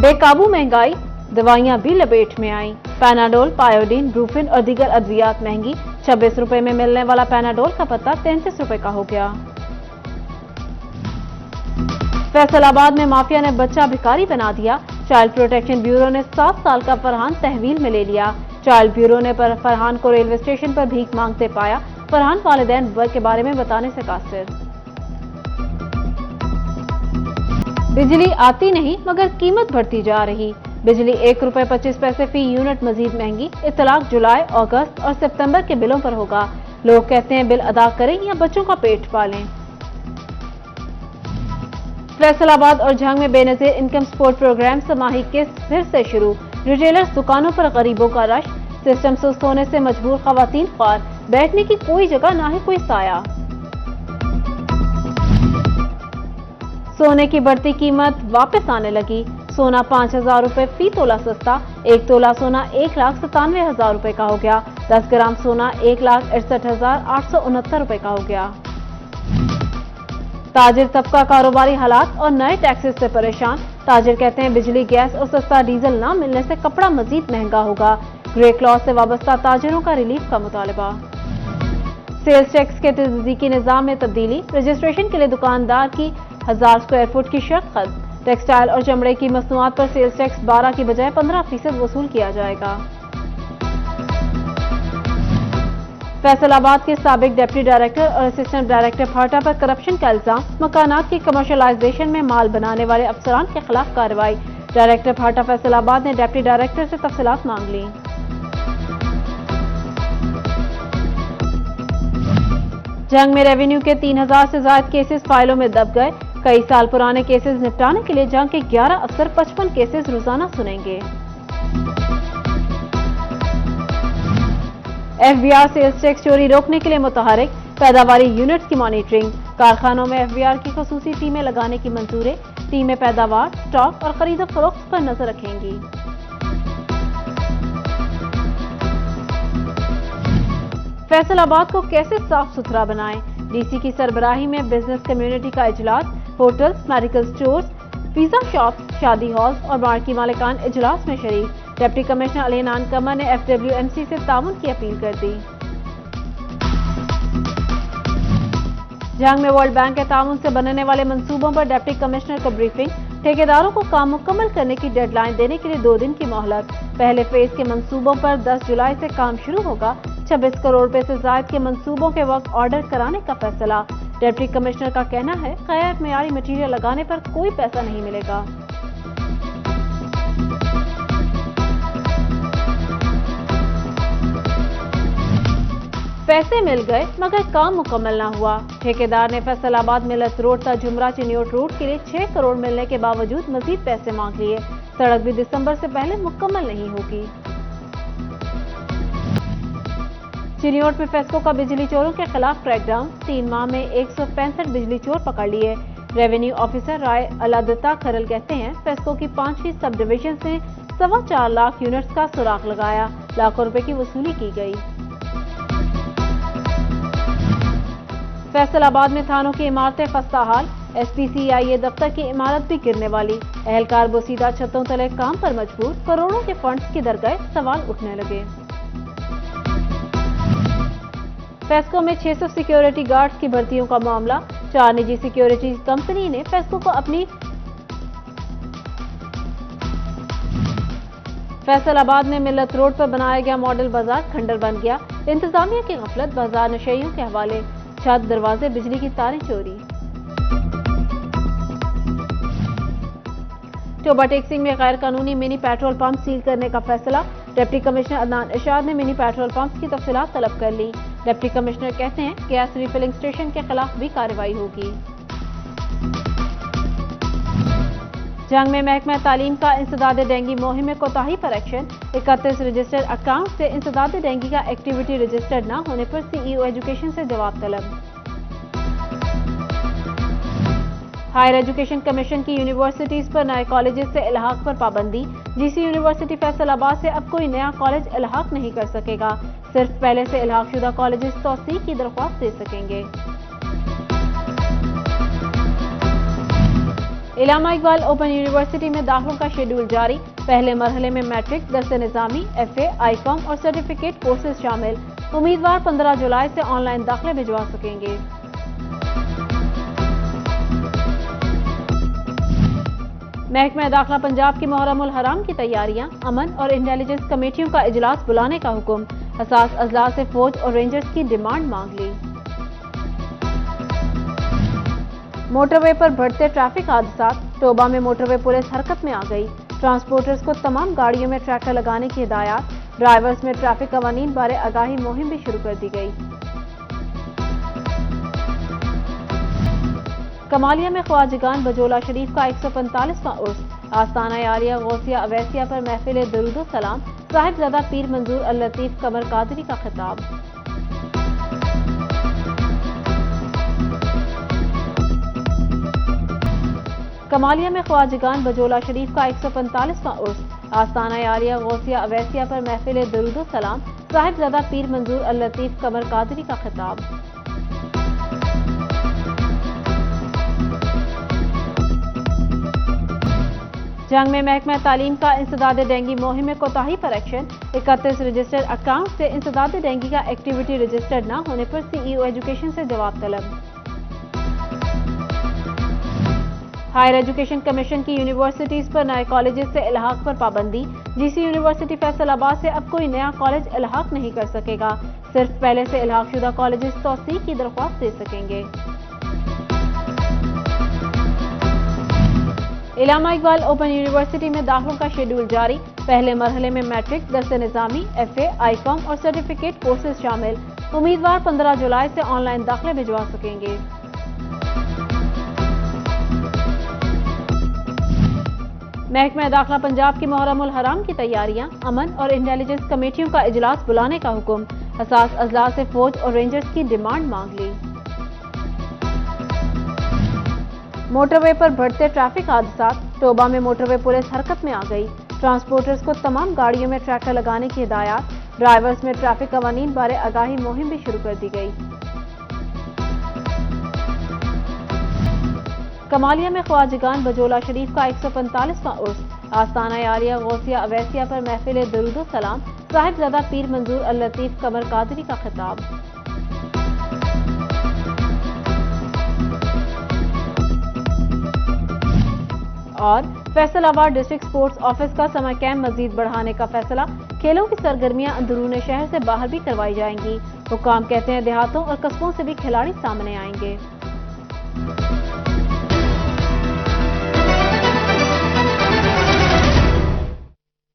बे काबू महंगाई, दवाइयां भी लपेट में आई। पैनाडोल, पायोडीन, ब्रूफिन और दीगर अद्वियात महंगी। 26 रुपए में मिलने वाला पैनाडोल का पत्ता 33 रुपए का हो गया। फैसलाबाद में माफिया ने बच्चा भिखारी बना दिया। चाइल्ड प्रोटेक्शन ब्यूरो ने 7 साल का फरहान तहवील में ले लिया। चाइल्ड ब्यूरो ने फरहान को रेलवे स्टेशन पर भीख मांगते पाया। फरहान वालिदैन के बारे में बताने से कासिर। बिजली आती नहीं मगर कीमत बढ़ती जा रही। बिजली 1 रुपए 25 पैसे फी यूनिट मजीद महंगी। इतलाक जुलाई, अगस्त और सितंबर के बिलों पर होगा। लोग कहते हैं बिल अदा करें या बच्चों का पेट पालें। फैसलाबाद और झंग में बेनजीर इनकम सपोर्ट प्रोग्राम समाही किस्त फिर से शुरू। रिटेलर्स दुकानों पर गरीबों का रश। सिस्टम सुस्त होने से मजबूर खवातीन ख्वार। बैठने की कोई जगह ना ही कोई साया। सोने की बढ़ती कीमत वापस आने लगी। सोना 5,000 रुपए फी तोला सस्ता। 1 तोला सोना 1,97,000 रुपए का हो गया। 10 ग्राम सोना 1,61,869 रुपए का हो गया। ताजिर तबका कारोबारी हालात और नए टैक्सेस से परेशान। ताजिर कहते हैं बिजली, गैस और सस्ता डीजल न मिलने से कपड़ा मजीद महंगा होगा। ग्रे क्लॉथ से वाबस्ता ताजिरों का रिलीफ का मुतालबा। सेल्स टैक्स के तस्दीकी निजाम में तब्दीली। रजिस्ट्रेशन के लिए दुकानदार की 1000 स्क्वायर फुट की शर्त खत्म। टेक्सटाइल और चमड़े की मसनूआत पर सेल्स टैक्स 12 की बजाय 15% वसूल किया जाएगा। फैसलाबाद के साबिक डिप्टी डायरेक्टर और असिस्टेंट डायरेक्टर फाटा पर करप्शन का इल्जाम। मकानात की कमर्शलाइजेशन में माल बनाने वाले अफसरान के खिलाफ कार्रवाई। डायरेक्टर फाटा फैसलाबाद ने डिप्टी डायरेक्टर से तफसीलात मांग ली। जंग में रेवेन्यू के 3000 से ज्यादा केसेस फाइलों में दब गए। कई साल पुराने केसेस निपटाने के लिए जंग के 11 अफसर 55 केसेस रोजाना सुनेंगे। एफबीआर सेल्स टैक्स चोरी रोकने के लिए मुतहरिक। पैदावारी यूनिट्स की मॉनिटरिंग। कारखानों में एफबीआर की खसूसी टीमें लगाने की मंजूरी। टीमें पैदावार, स्टॉक और खरीद फरोख्त पर नजर रखेंगी। फैसलाबाद को कैसे साफ सुथरा बनाएं। डीसी की सरबराही में बिजनेस कम्युनिटी का इजलास। Hotels, medical stores, pizza shops, शादी हॉल्स और बार की मालिकान इजलास में शरीक। डिप्टी कमिश्नर अलीनान कमर ने FWMC से ताउन की अपील कर दी। जंग में वर्ल्ड बैंक के ताउन से बनने वाले मंसूबों पर डिप्टी कमिश्नर को ब्रीफिंग। ठेकेदारों को काम मुकम्मल करने की डेडलाइन देने के लिए 2 दिन की मोहलत। पहले फेज के मंसूबों पर 10 जुलाई से काम शुरू होगा। 26 करोड़ रुपए से ज्यादा के मंसूबों के वक्त ऑर्डर कराने का फैसला। डिप्टी कमिश्नर का कहना है गैर मेयारी मटीरियल लगाने पर कोई पैसा नहीं मिलेगा। पैसे मिल गए मगर काम मुकम्मल ना हुआ। ठेकेदार ने फैसलाबाद मिलत रोड तक जुमरा चिन्योट रोड के लिए 6 करोड़ मिलने के बावजूद मजीद पैसे मांग लिए। सड़क भी दिसंबर से पहले मुकम्मल नहीं होगी। चिन्योट में फेस्को का बिजली चोरों के खिलाफ क्रैकडाउन। 3 माह में 165 बिजली चोर पकड़ लिए। रेवेन्यू ऑफिसर राय अलादत्ता खरल कहते हैं फेस्को की 5 सब डिवीजन से 4.25 लाख यूनिट्स का सुराग लगाया। लाखों रुपए की वसूली की गई। फैसलाबाद में थानों की इमारतें खस्ता हाल। SPCIA दफ्तर की इमारत भी गिरने वाली। एहलकार बोसीदा छतों तले काम पर मजबूर। करोड़ों के फंड्स किधर गए, सवाल उठने लगे। फेस्को में 600 सिक्योरिटी गार्ड्स की भर्तियों का मामला। 4 निजी सिक्योरिटी कंपनी ने फेस्को को अपनी। फैसलाबाद में मिलत रोड पर बनाया गया मॉडल बाजार खंडर बन गया। इंतजामिया की गफलत, बाजार नशेइयों के हवाले। छत, दरवाजे, बिजली की तारें चोरी। टोबा टेक्सिंग में गैर कानूनी मिनी पेट्रोल पंप सील करने का फैसला। डिप्टी कमिश्नर अदनान इरशाद ने मिनी पेट्रोल पंप की तफसीलात तलब कर ली। डिप्टी कमिश्नर कहते हैं गैस रिफिलिंग स्टेशन के खिलाफ भी कार्रवाई होगी। जंग में महकमा तालीम का इंसदाद डेंगी मुहिम में कोताही पर एक्शन। 31 रजिस्टर्ड अकाउंट से इंसदाद डेंगी का एक्टिविटी रजिस्टर्ड न होने पर CEO एजुकेशन से जवाब तलब। हायर एजुकेशन कमीशन की यूनिवर्सिटीज पर नए कॉलेजेस से इल्हाक पर पाबंदी। GC यूनिवर्सिटी फैसलाबाद से अब कोई नया कॉलेज इल्हाक नहीं कर सकेगा। सिर्फ पहले से इल्हाक शुदा कॉलेजेस तौसीक की दरख्वास्त दे सकेंगे। علامہ اقبال اوپن یونیورسٹی میں داخلوں کا شیڈول جاری، پہلے مرحلے میں میٹرک، درس نظامی، ایف اے، آئی کام اور سرٹیفکیٹ کورسز شامل۔ امیدوار 15 جولائی سے آن لائن داخلے بھجوا سکیں گے۔ محکمہ داخلہ پنجاب کی محرم الحرام کی تیاریاں، امن اور انٹیلیجنس کمیٹیوں کا اجلاس بلانے کا حکم، حساس اضلاع سے فوج اور رینجرز کی ڈیمانڈ مانگ لی۔ موٹر وے پر بڑھتے ٹریفک حادثات، ٹوبہ میں موٹر وے پولیس حرکت میں آ گئی، ٹرانسپورٹرز کو تمام گاڑیوں میں ٹریکر لگانے کی ہدایات، ڈرائیورز میں ٹریفک قوانین بارے آگاہی مہم بھی شروع کر دی گئی۔ کمالیہ میں خواجگان بجولہ شریف کا 145واں عرس، آستانہ عالیہ غوثیہ اویسیہ پر محفل درود و سلام، صاحبزادہ پیر منظور اللطیف قمر قادری کا خطاب۔ کمالیہ میں خواجگان بجولہ شریف کا 145واں عرس، آستانہ عالیہ غوثیہ اویسیہ پر محفل درود و سلام، صاحبزادہ پیر منظور اللطیف قمر قادری کا خطاب۔ جنگ میں محکمہ تعلیم کا انسداد ڈینگی مہم میں کوتاہی پر ایکشن، 31 رجسٹرڈ اکاؤنٹ سے انسداد ڈینگی کا ایکٹیویٹی رجسٹرڈ نہ ہونے پر سی ای او ایجوکیشن سے جواب طلب۔ ہائر ایجوکیشن کمیشن کی یونیورسٹیز پر نئے کالجز سے الحاق پر پابندی، جی سی یونیورسٹی فیصل آباد سے اب کوئی نیا کالج الحاق نہیں کر سکے گا، صرف پہلے سے الحاق شدہ کالجز توسیع کی درخواست دے سکیں گے۔ علامہ اقبال اوپن یونیورسٹی میں داخلوں کا شیڈول جاری، پہلے مرحلے میں میٹرک، درس نظامی، ایف اے، آئی کام اور سرٹیفکیٹ کورسز شامل۔ امیدوار 15 جولائی سے آن لائن داخلے بھجوا سکیں گے۔ محکمہ داخلہ پنجاب کی محرم الحرام کی تیاریاں، امن اور انٹیلیجنس کمیٹیوں کا اجلاس بلانے کا حکم، حساس اضلاع سے فوج اور رینجرز کی ڈیمانڈ مانگ لی۔ موٹر وے پر بڑھتے ٹریفک حادثات، ٹوبہ میں موٹر وے پولیس حرکت میں آ گئی، ٹرانسپورٹرز کو تمام گاڑیوں میں ٹریکر لگانے کی ہدایات، ڈرائیورز میں ٹریفک قوانین بارے آگاہی مہم بھی شروع کر دی گئی۔ کمالیہ میں خواجگان بجولہ شریف کا 145واں عرس، آستانہ عالیہ غوثیہ اویسیہ پر محفل درود و سلام، صاحبزادہ پیر منظور اللطیف قمر قادری کا خطاب۔ اور فیصل آباد ڈسٹرکٹ سپورٹس آفس کا سمر کیمپ مزید بڑھانے کا فیصلہ، کھیلوں کی سرگرمیاں اندرون شہر سے باہر بھی کروائی جائیں گی، حکام کہتے ہیں دیہاتوں اور قصبوں سے بھی کھلاڑی سامنے آئیں گے۔